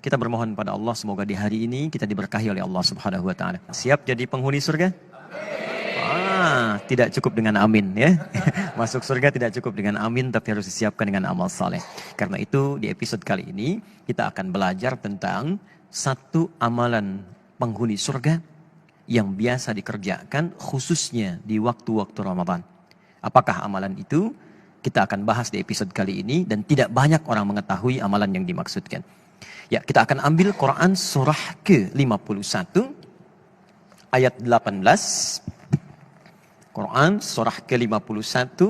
Kita bermohon pada Allah semoga di hari ini kita diberkahi oleh Allah Subhanahu wa taala. Siap jadi penghuni surga? Tidak cukup dengan amin ya. Masuk surga tidak cukup dengan amin, tapi harus disiapkan dengan amal saleh. Karena itu di episode kali ini kita akan belajar tentang satu amalan penghuni surga yang biasa dikerjakan khususnya di waktu-waktu Ramadan. Apakah amalan itu? Kita akan bahas di episode kali ini dan tidak banyak orang mengetahui amalan yang dimaksudkan. Ya, kita akan ambil Quran surah ke-51 ayat 18. Quran surah ke-51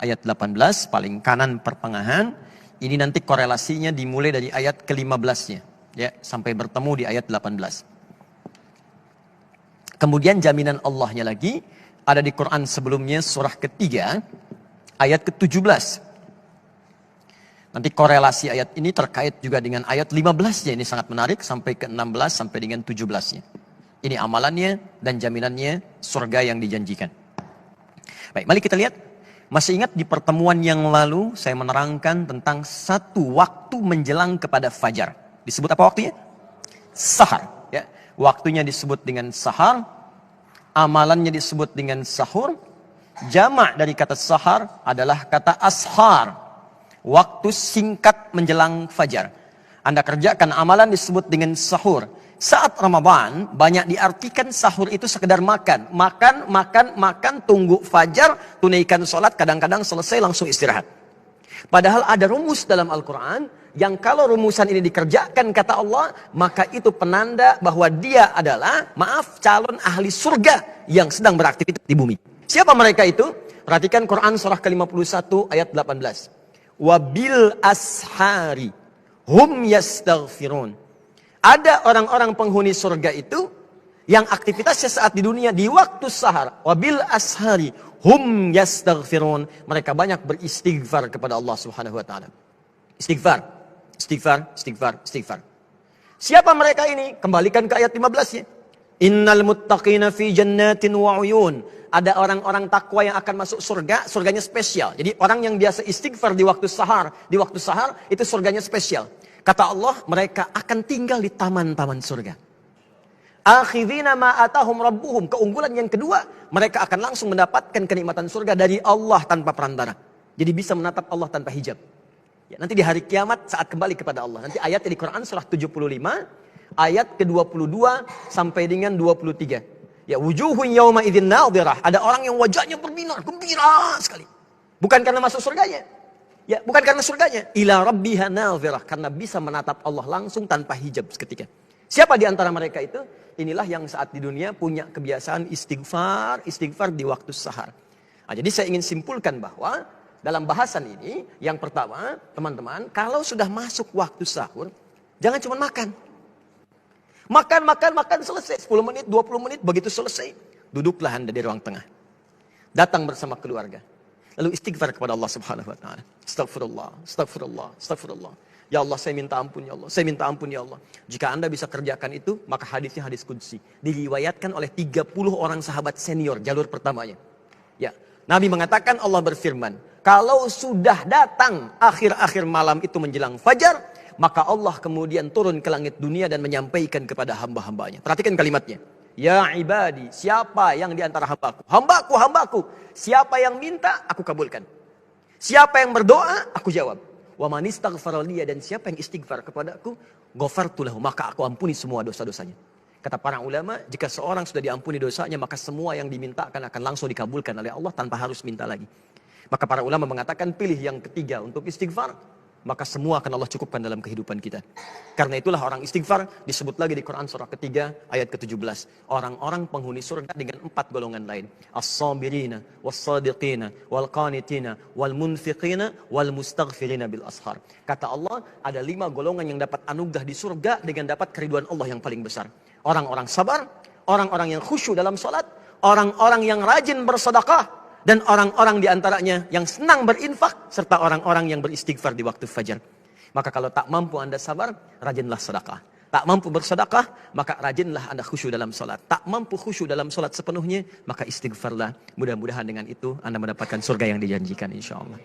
ayat 18 paling kanan pertengahan. Ini nanti korelasinya dimulai dari ayat ke-15-nya ya, sampai bertemu di ayat 18. Kemudian jaminan Allahnya lagi ada di Quran sebelumnya surah ketiga ayat ke-17. Nanti korelasi ayat ini terkait juga dengan ayat 15-nya. Ini sangat menarik sampai ke-16 sampai dengan 17-nya. Ini amalannya dan jaminannya surga yang dijanjikan. Baik, mari kita lihat. Masih ingat di pertemuan yang lalu saya menerangkan tentang satu waktu menjelang kepada fajar. Disebut apa waktunya? Sahar. Ya. Waktunya disebut dengan sahar. Amalannya disebut dengan sahur. Jamak dari kata sahar adalah kata ashar. Waktu singkat menjelang fajar. Anda kerjakan amalan disebut dengan sahur. Saat Ramadan banyak diartikan sahur itu sekedar makan. Makan, tunggu fajar, tunaikan sholat, kadang-kadang selesai langsung istirahat. Padahal ada rumus dalam Al-Quran yang kalau rumusan ini dikerjakan kata Allah, maka itu penanda bahwa dia adalah, calon ahli surga yang sedang beraktivitas di bumi. Siapa mereka itu? Perhatikan Quran surah ke-51 ayat 18. Wabil ashari hum yastaghfirun. Ada orang-orang penghuni surga itu yang aktivitasnya saat di dunia di waktu sahar. Wabil ashari hum yastaghfirun. Mereka banyak beristighfar kepada Allah Subhanahu wa taala. Istighfar. Siapa mereka ini? Kembalikan ke ayat 15-nya. Innal muttaqina fi jannatin wa uyun. Ada orang-orang takwa yang akan masuk surga, surganya spesial. Jadi orang yang biasa istighfar di waktu sahar itu surganya spesial. Kata Allah, mereka akan tinggal di taman-taman surga. Akhidhina ma atahum rabbuhum. Keunggulan yang kedua, mereka akan langsung mendapatkan kenikmatan surga dari Allah tanpa perantara. Jadi bisa menatap Allah tanpa hijab. Ya, nanti di hari kiamat saat kembali kepada Allah. Nanti ayatnya di Quran surah 75, ayat ke-22 sampai dengan 23. Ya, wujuhun yauma idzin nadhirah. Ada orang yang wajahnya berbinar, gembira sekali. Bukan karena masuk surganya. Ya, bukan karena surganya. Ila rabbiha nadhirah, karena bisa menatap Allah langsung tanpa hijab seketika. Siapa di antara mereka itu? Inilah yang saat di dunia punya kebiasaan istighfar di waktu sahar. Nah, jadi saya ingin simpulkan bahwa dalam bahasan ini, yang pertama, teman-teman, kalau sudah masuk waktu sahur, jangan cuma makan. Makan, selesai. 10 menit, 20 menit, begitu selesai. Duduklah Anda di ruang tengah. Datang bersama keluarga. Lalu istighfar kepada Allah Subhanahu wa taala. Astagfirullah. Ya Allah, saya minta ampun ya Allah. Jika Anda bisa kerjakan itu, maka hadisnya hadis qudsi. Diriwayatkan oleh 30 orang sahabat senior, jalur pertamanya. Ya, Nabi mengatakan, Allah berfirman, kalau sudah datang akhir-akhir malam itu menjelang fajar, maka Allah kemudian turun ke langit dunia dan menyampaikan kepada hamba-hambanya. Perhatikan kalimatnya. Ya ibadi, siapa yang di antara hambaku? Hambaku. Siapa yang minta, aku kabulkan. Siapa yang berdoa, aku jawab. Wa man istaghfara liya, dan siapa yang istighfar kepadaku, ghafartu lahu, maka aku ampuni semua dosa-dosanya. Kata para ulama, jika seorang sudah diampuni dosanya, maka semua yang dimintakan akan langsung dikabulkan oleh Allah tanpa harus minta lagi. Maka para ulama mengatakan pilih yang ketiga untuk istighfar, maka semua akan Allah cukupkan dalam kehidupan kita. Karena itulah orang istighfar disebut lagi di Quran surah ketiga ayat ke-17. Orang-orang penghuni surga dengan 4 golongan lain. As-sabirina, was-sadiqina, wal-qanitina, wal-munfiqina, wal-mustaghfirina bil ashar. Kata Allah, ada 5 golongan yang dapat anugerah di surga dengan dapat keriduan Allah yang paling besar. Orang-orang sabar, orang-orang yang khusyuk dalam salat, orang-orang yang rajin bersedekah, dan orang-orang diantaranya yang senang berinfak, serta orang-orang yang beristighfar di waktu fajar. Maka kalau tak mampu Anda sabar, rajinlah sedekah. Tak mampu bersedekah, maka rajinlah Anda khusyuk dalam salat. Tak mampu khusyuk dalam salat sepenuhnya, maka istighfarlah. Mudah-mudahan dengan itu Anda mendapatkan surga yang dijanjikan, insya Allah.